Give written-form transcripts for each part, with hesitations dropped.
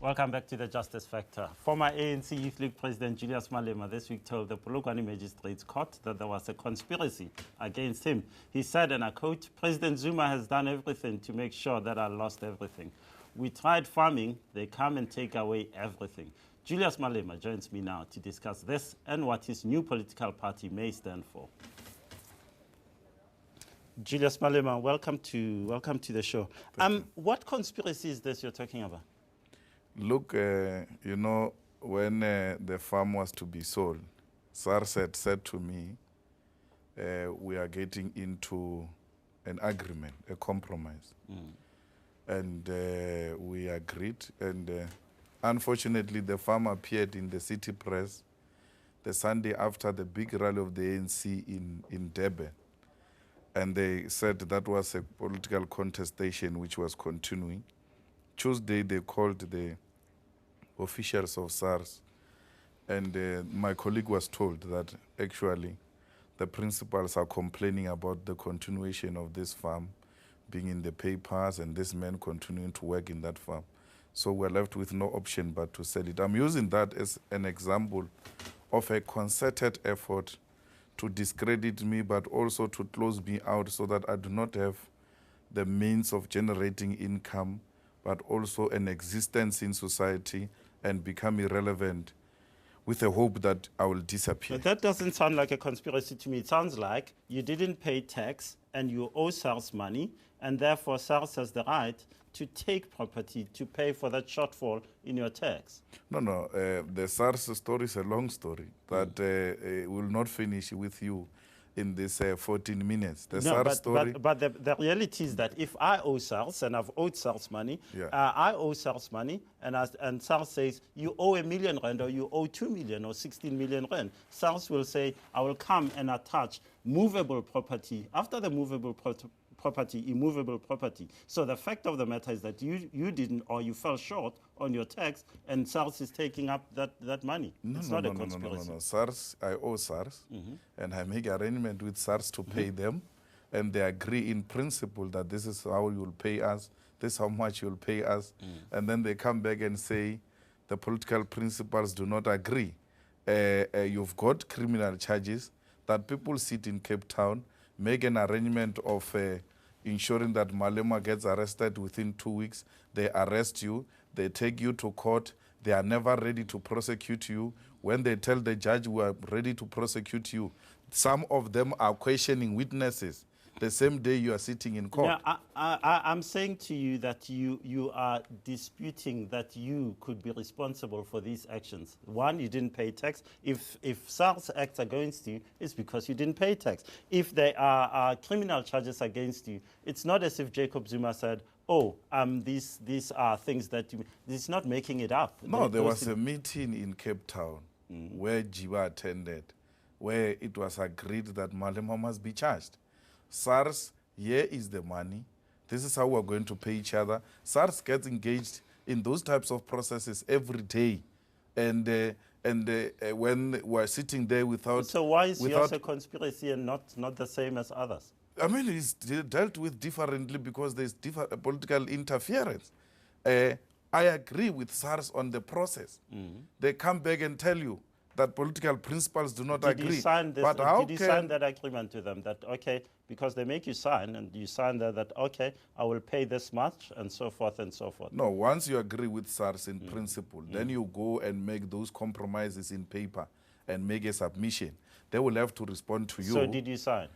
Welcome back to the Justice Factor. Former ANC Youth League President Julius Malema this week told the Polokwane Magistrate's court that there was a conspiracy against him. He said, and I quote, "President Zuma has done everything to make sure that I lost everything. We tried farming, they come and take away everything." Julius Malema joins me now to discuss this and what his new political party may stand for. Julius Malema, welcome to the show. What conspiracy is this you're talking about? Look, you know, when the farm was to be sold, SARS had said to me, we are getting into an agreement, a compromise. And we agreed. And unfortunately, the farm appeared in the city press the Sunday after the big rally of the ANC in Durban. And they said that was a political contestation which was continuing. Tuesday, they called the officials of SARS, and my colleague was told that actually the principals are complaining about the continuation of this farm being in the papers and this man continuing to work in that farm. So we're left with no option but to sell it. I'm using that as an example of a concerted effort to discredit me, but also to close me out so that I do not have the means of generating income, but also an existence in society and become irrelevant with the hope that I will disappear. But that doesn't sound like a conspiracy to me. It sounds like you didn't pay tax and you owe SARS money, and therefore SARS has the right to take property to pay for that shortfall in your tax. No, the SARS story is a long story that will not finish with you in this 14 minutes. The SARS story. But the reality is that if I owe SARS, and I've owed SARS money, I owe SARS money, and SARS says, you owe R1 million or you owe 2 million or 16 million rand. SARS will say, I will come and attach movable property. After the movable property, immovable property. So the fact of the matter is that you didn't, or you fell short on your tax, and SARS is taking up that money. It's not a conspiracy. No. SARS, I owe SARS, and I make arrangement with SARS to pay them, and they agree in principle that this is how you'll pay us, this is how much you'll pay us, and then they come back and say the political principles do not agree. You've got criminal charges that people sit in Cape Town, make an arrangement of ensuring that Malema gets arrested within 2 weeks. They arrest you, they take you to court, they are never ready to prosecute you. When they tell the judge we are ready to prosecute you, some of them are questioning witnesses the same day you are sitting in court. Yeah, I'm saying to you that you are disputing that you could be responsible for these actions. One, you didn't pay tax. If SARS acts against you, it's because you didn't pay tax. If there are criminal charges against you, it's not as if Jacob Zuma said, these are things that you... It's not making it up. No, there was a meeting in Cape Town where Jiva attended, where it was agreed that Malema must be charged. SARS, here is the money. This is how we're going to pay each other. SARS gets engaged in those types of processes every day. And when we're sitting there without... So why is yours a conspiracy and not the same as others? I mean, it's dealt with differently because there's political interference. I agree with SARS on the process. They come back and tell you that political principles do not agree. Did you sign that agreement to them that, okay, because they make you sign, and you sign that, okay, I will pay this much, and so forth and so forth? No, once you agree with SARS in principle, then you go and make those compromises in paper and make a submission. They will have to respond to you. So did you sign?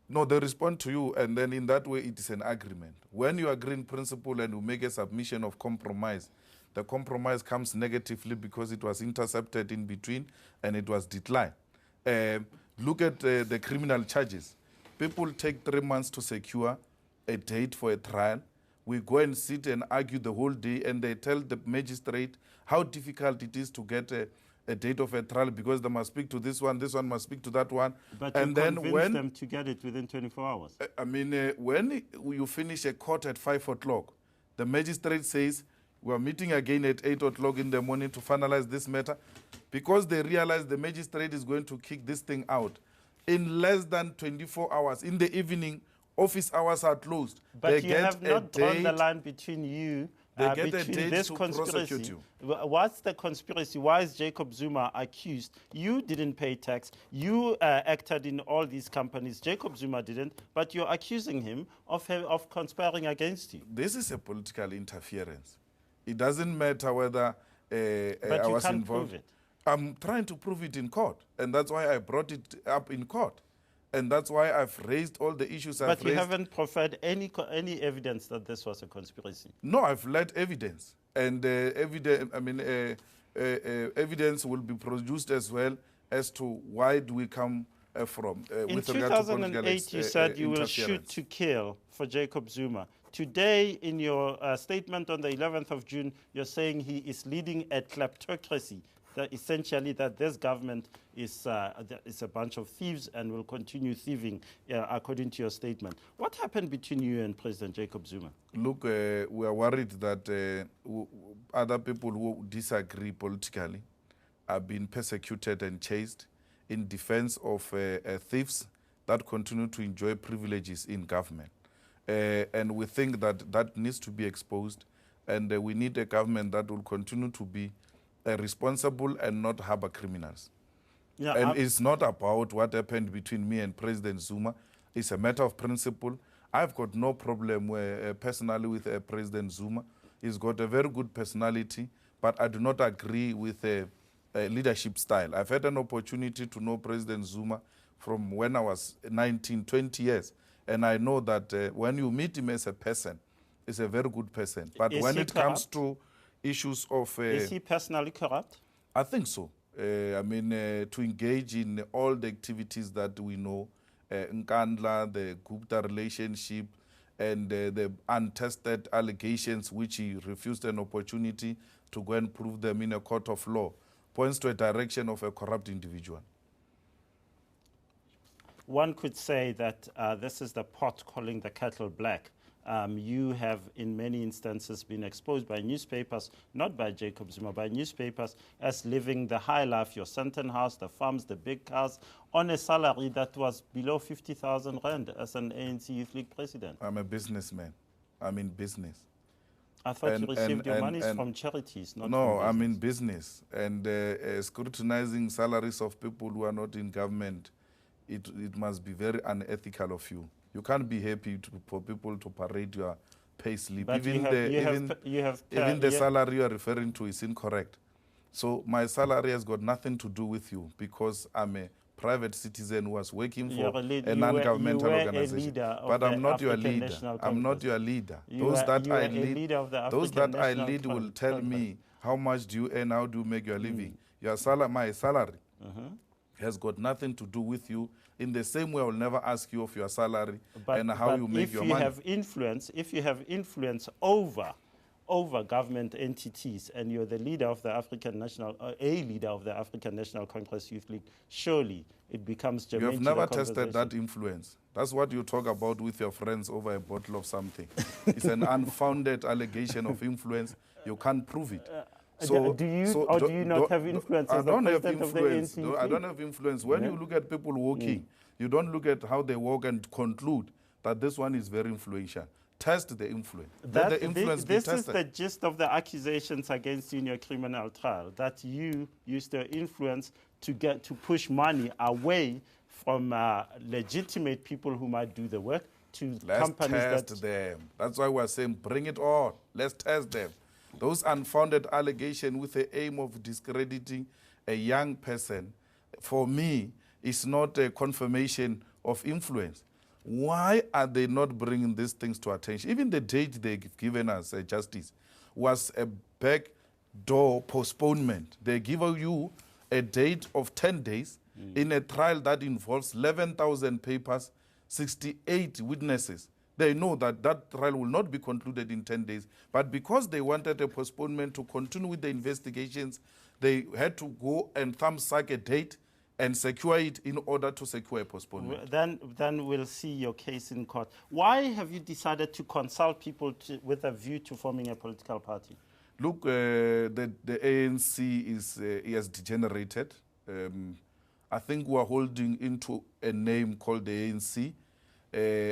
No, they respond to you, and then in that way it is an agreement. When you agree in principle and you make a submission of compromise, the compromise comes negatively because it was intercepted in between and it was declined. Look at the criminal charges. People take 3 months to secure a date for a trial. We go and sit and argue the whole day, and they tell the magistrate how difficult it is to get a date of a trial because they must speak to this one must speak to that one. But you convince them to get it within 24 hours. I mean, when you finish a court at 5 o'clock, the magistrate says, we are meeting again at 8 o'clock in the morning to finalize this matter, because they realize the magistrate is going to kick this thing out. In less than 24 hours, in the evening, office hours are closed. But you have not drawn the line between you They get a between date this to conspiracy. prosecute you. What's the conspiracy? Why is Jacob Zuma accused? You didn't pay tax. You acted in all these companies. Jacob Zuma didn't, but you're accusing him of conspiring against you. This is a political interference. It doesn't matter whether But I you was can't involved. prove it. I'm trying to prove it in court, and that's why I brought it up in court. And that's why I've raised all the issues I've raised. But you haven't proffered any evidence that this was a conspiracy. No, I've led evidence. And evidence will be produced as well as to why do we come from. In with regard to 2008, you said you will shoot to kill for Jacob Zuma. Today, in your statement on the 11th of June, you're saying he is leading a kleptocracy. That essentially, that this government is a bunch of thieves and will continue thieving, according to your statement. What happened between you and President Jacob Zuma? Look, we are worried that other people who disagree politically are being persecuted and chased in defense of thieves that continue to enjoy privileges in government. And we think that that needs to be exposed, and we need a government that will continue to be responsible and not harbor criminals. Yeah, and it's not about what happened between me and President Zuma. It's a matter of principle. I've got no problem personally with President Zuma. He's got a very good personality, but I do not agree with leadership style. I've had an opportunity to know President Zuma from when I was 19, 20 years. And I know that when you meet him as a person, he's a very good person. But when it comes to issues of... is he personally corrupt? I think so. To engage in all the activities that we know, Nkandla, the Gupta relationship, and the untested allegations which he refused an opportunity to go and prove them in a court of law, points to a direction of a corrupt individual. One could say that this is the pot calling the kettle black. You have, in many instances, been exposed by newspapers, not by Jacob Zuma, by newspapers, as living the high life, your Sandton house, the farms, the big cars, on a salary that was below 50,000 rand as an ANC Youth League president. I'm a businessman. I'm in business. I thought you received your monies from charities, not No, from I'm in business. And scrutinizing salaries of people who are not in government, it must be very unethical of you. You can't be happy for people to parade your pay slip. But even the salary you are referring to is incorrect. So my salary has got nothing to do with you because I'm a private citizen who was working for a non-governmental organization. But I'm not your leader. I'm not your leader. Those that I lead will tell me how much do you earn, how do you make your living. My salary has got nothing to do with you. In the same way, I will never ask you of your salary and how you make your money. If you have influence over government entities, and you're the leader of the African National, a leader of the African National Congress Youth League, surely it becomes germane. You have never tested that influence. That's what you talk about with your friends over a bottle of something. It's an unfounded allegation of influence. You can't prove it. Do you not have influence as the president of the ANC? I don't have influence. When you look at people walking, you don't look at how they walk and conclude that this one is very influential. Test the influence. Let the influence be tested. This is the gist of the accusations against you in your criminal trial, that you used your influence to push money away from legitimate people who might do the work to companies that... Let's test them. That's why we're saying bring it on. Let's test them. Those unfounded allegations with the aim of discrediting a young person, for me, is not a confirmation of influence. Why are they not bringing these things to attention? Even the date they've given us, justice, was a backdoor postponement. They give you a date of 10 days in a trial that involves 11,000 papers, 68 witnesses. They know that that trial will not be concluded in 10 days. But because they wanted a postponement to continue with the investigations, they had to go and thumbsuck a date and secure it in order to secure a postponement. Then we'll see your case in court. Why have you decided to consult people with a view to forming a political party? Look, the ANC has degenerated. I think we are holding into a name called the ANC.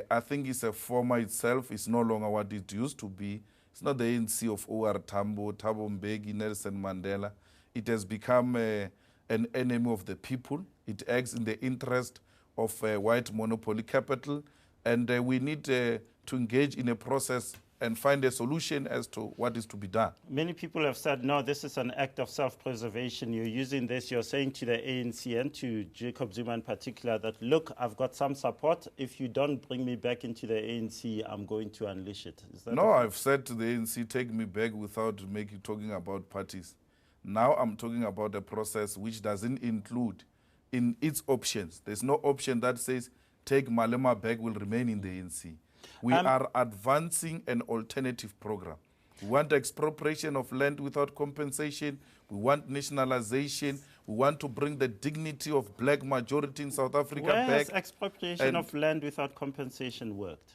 I think it's a former itself. It's no longer what it used to be. It's not the ANC of O.R. Tambo, Thabo Mbeki, Nelson Mandela. It has become an enemy of the people. It acts in the interest of white monopoly capital. And we need to engage in a process and find a solution as to what is to be done. Many people have said, no, this is an act of self-preservation. You're using this, you're saying to the ANC and to Jacob Zuma in particular that, look, I've got some support. If you don't bring me back into the ANC, I'm going to unleash it. Is that no, I've said to the ANC, take me back without talking about parties. Now I'm talking about a process which doesn't include in its options. There's no option that says, take Malema back, will remain in the ANC. We are advancing an alternative program. We want expropriation of land without compensation. We want nationalization. We want to bring the dignity of black majority in South Africa back. Where has expropriation of land without compensation worked?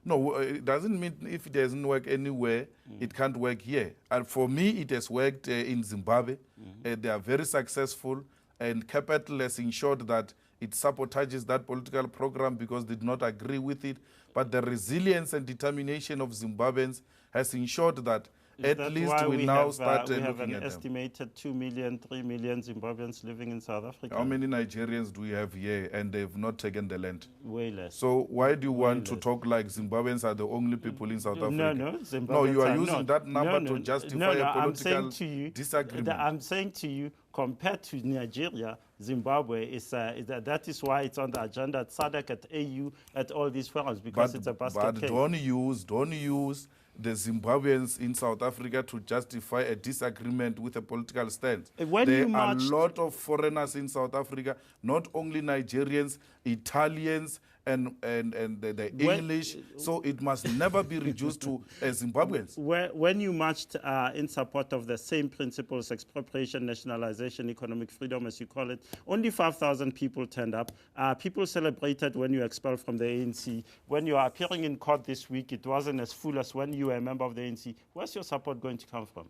No, it doesn't mean if it doesn't work anywhere, it can't work here. And for me, it has worked in Zimbabwe. They are very successful, and capital has ensured that it sabotages that political program because they did not agree with it. But the resilience and determination of Zimbabweans has ensured that at least we now start looking at them. We have an estimated 2 million, 3 million Zimbabweans living in South Africa. How many Nigerians do we have here and they've not taken the land? Way less. So why do you want to talk like Zimbabweans are the only people in South Africa? No, Zimbabweans no, you are using not. that number to justify a political disagreement. I'm saying to you, compared to Nigeria, Zimbabwe is that is why it's on the agenda at SADC, at AU, at all these forums, because it's a basket case. Don't use the Zimbabweans in South Africa to justify a disagreement with a political stance. There are a lot of foreigners in South Africa, not only Nigerians, Italians, and the English, so it must never be reduced to Zimbabweans. When you marched in support of the same principles, expropriation, nationalization, economic freedom, as you call it, only 5,000 people turned up. People celebrated when you were expelled from the ANC. When you are appearing in court this week, it wasn't as full as when you were a member of the ANC. Where's your support going to come from?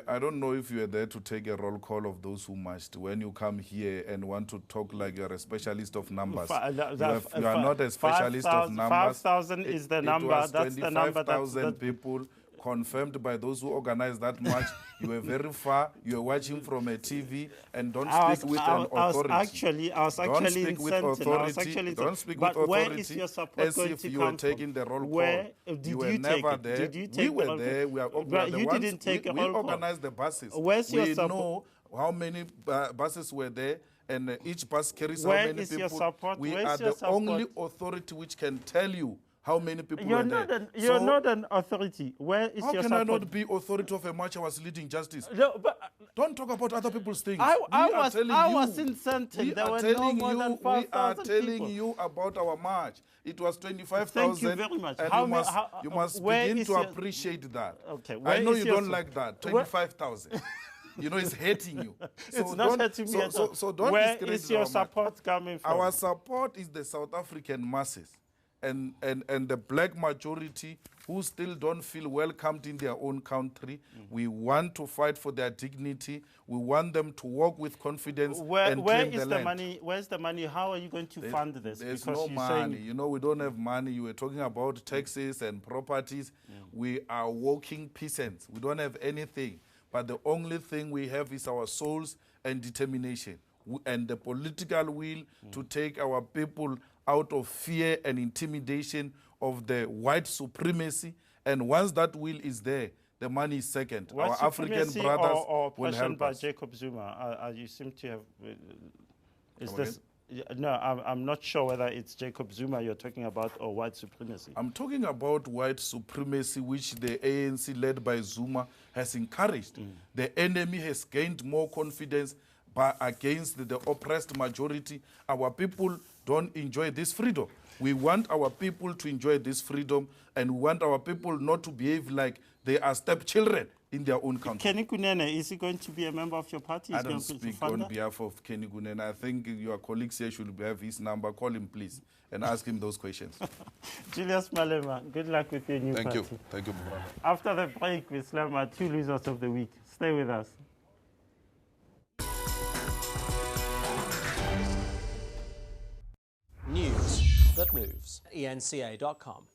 I don't know if you are there to take a roll call of those who marched. When you come here and want to talk like you're a specialist of numbers, you are not a specialist of numbers. 5,000 is the number. That's the number. 25,000 people confirmed by those who organized that march. You were very far. You were watching from a TV, and don't speak with an authority. I was actually don't speak with authority. Don't speak with authority. Where is your support going to come from? As if you were taking the roll call. You were never there. We were there. You didn't take a roll call. We organized the buses. Where's your support? We know how many buses were there, and each bus carries how many people. Your support? We are the only authority which can tell you how many people you're were there. You're not an authority. Where is your support? How can I not be authority of a march I was leading justice? No, but don't talk about other people's things. I was in Sandton. There were no more than 5,000 people. We are telling you about our march. It was 25,000. Thank you very much. You must begin to appreciate that. Okay. I know you don't like that. 25,000. You know, it's hurting you. So it's not hurting me at all. So don't Where is your support coming from? Our support is the South African masses and the black majority who still don't feel welcomed in their own country. We want to fight for their dignity. We want them to walk with confidence and claim the land. Money? Where's the money? How are you going to fund this? There's no money. You know, we don't have money. You were talking about taxes and properties. We are walking peasants. We don't have anything. But the only thing we have is our souls and determination and the political will to take our people out of fear and intimidation of the white supremacy. And once that will is there, the money is second. White our African brothers or will help by us. Jacob Zuma. You seem to have... is this... No, I'm not sure whether it's Jacob Zuma you're talking about or white supremacy. I'm talking about white supremacy, which the ANC led by Zuma has encouraged. The enemy has gained more confidence against the oppressed majority. Our people don't enjoy this freedom. We want our people to enjoy this freedom, and we want our people not to behave like they are stepchildren in their own country. Kenny Kunene, is he going to be a member of your party? I don't speak on behalf of Kenny Kunene. I think your colleagues here should have his number. Call him, please, and ask him those questions. Julius Malema, good luck with your new party. Thank you, brother. After the break, we slam our 2 losers of the week. Stay with us. News that moves. ENCA.com.